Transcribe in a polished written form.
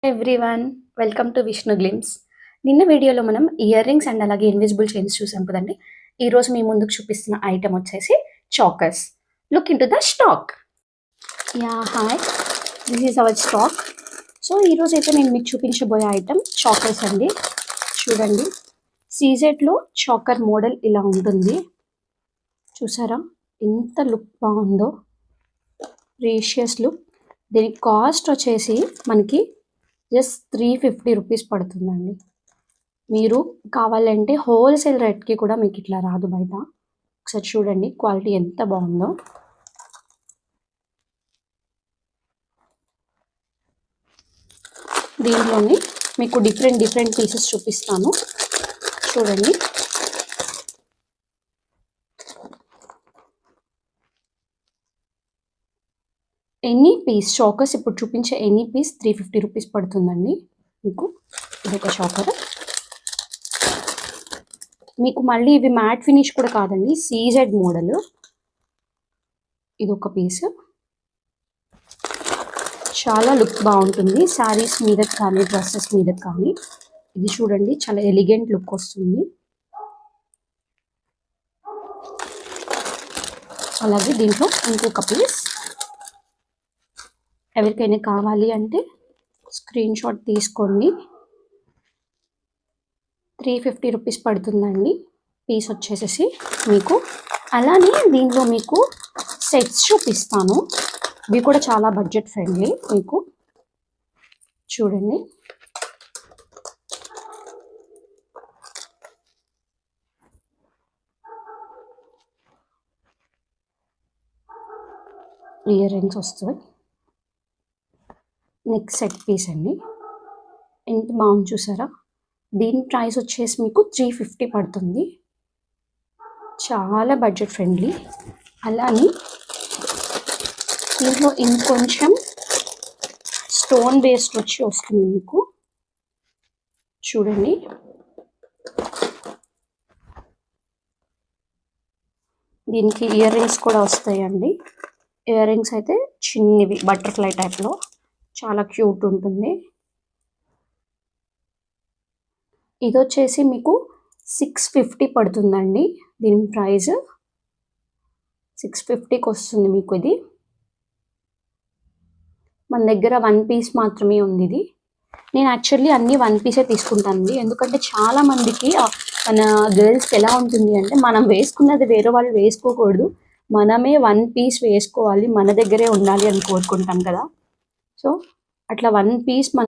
Everyone, welcome to Vishnu glimpse. నిన్న వీడియోలో మనం ఇయర్ రింగ్స్ అండ్ అలాగే ఇన్విజిబుల్ చైన్స్ చూసాం కదండి. ఈరోజు మీ ముందుకు చూపిస్తున్న ఐటమ్ వచ్చేసి చాకర్స్. Look in to the stock. Hi, this is our stock. So ఈరోజు అయితే నేను మీకు చూపించబోయే ఐటమ్ చాకర్స్ అండి. చూడండి, సీజెడ్లో చాకర్ మోడల్ ఇలా ఉంటుంది. చూసారా ఎంత లుక్ బాగుందో, ప్రీషియస్ లుక్. దీని కాస్ట్ వచ్చేసి మనకి జస్ట్ 350 రూపీస్ పడుతుందండి. మీరు కావాలంటే హోల్సేల్ రేట్కి కూడా మీకు ఇట్లా రాదు బయట. ఒకసారి చూడండి క్వాలిటీ ఎంత బాగుందో. దీంట్లోని మీకు డిఫరెంట్ పీసెస్ చూపిస్తాను, చూడండి. ఎనీ పీస్ చాకర్స్ ఇప్పుడు చూపించే ఎనీ పీస్ 350 రూపీస్ పడుతుందండి మీకు. ఇదొక చాకర్. మీకు మళ్ళీ ఇవి మ్యాట్ ఫినిష్ కూడా కాదండి, సీజెడ్ మోడల్. ఇదొక పీస్, చాలా లుక్ బాగుంటుంది శారీస్ మీద కానీ డ్రెస్సెస్ మీద కానీ. ఇది చూడండి, చాలా ఎలిగెంట్ లుక్ వస్తుంది. అలాగే దీంట్లో ఇంకొక పీస్. ఎవరికైనా కావాలి అంటే స్క్రీన్ షాట్ తీసుకోండి. 350 రూపీస్ పడుతుందండి పీస్ వచ్చేసేసి మీకు. అలానే దీంట్లో మీకు సెట్స్ చూపిస్తాను, ఇవి కూడా చాలా బడ్జెట్ ఫ్రెండ్లీ మీకు. చూడండి, ఇయర్ రింగ్స్ వస్తాయి. నెక్స్ట్ సెట్ పీస్ అండి, ఎంత బాగుంది చూసారా. దీని ప్రైస్ వచ్చేసి మీకు 350 పడుతుంది, చాలా బడ్జెట్ ఫ్రెండ్లీ. అలానే దీంట్లో ఇంకొంచెం స్టోన్ బేస్డ్ వచ్చి వస్తుంది మీకు. చూడండి, దీనికి ఇయర్ రింగ్స్ కూడా వస్తాయండి. ఇయర్ రింగ్స్ అయితే చిన్నవి బటర్ఫ్లై టైప్లో, చాలా క్యూట్ ఉంటుంది. ఇది వచ్చేసి మీకు 650 పడుతుందండి. దీని ప్రైస్ 650కి వస్తుంది మీకు. ఇది మన దగ్గర 1 పీస్ మాత్రమే ఉంది. ఇది నేను యాక్చువల్లీ అన్నీ 1 పీసే తీసుకుంటానండి, ఎందుకంటే చాలా మందికి మన గర్ల్స్కి ఎలా ఉంటుంది అంటే మనం వేసుకున్నది వేరే వాళ్ళు వేసుకోకూడదు, మనమే 1 పీస్ వేసుకోవాలి, మన దగ్గరే ఉండాలి అని కోరుకుంటాం కదా. సో అట్లా 1 పీస్ మన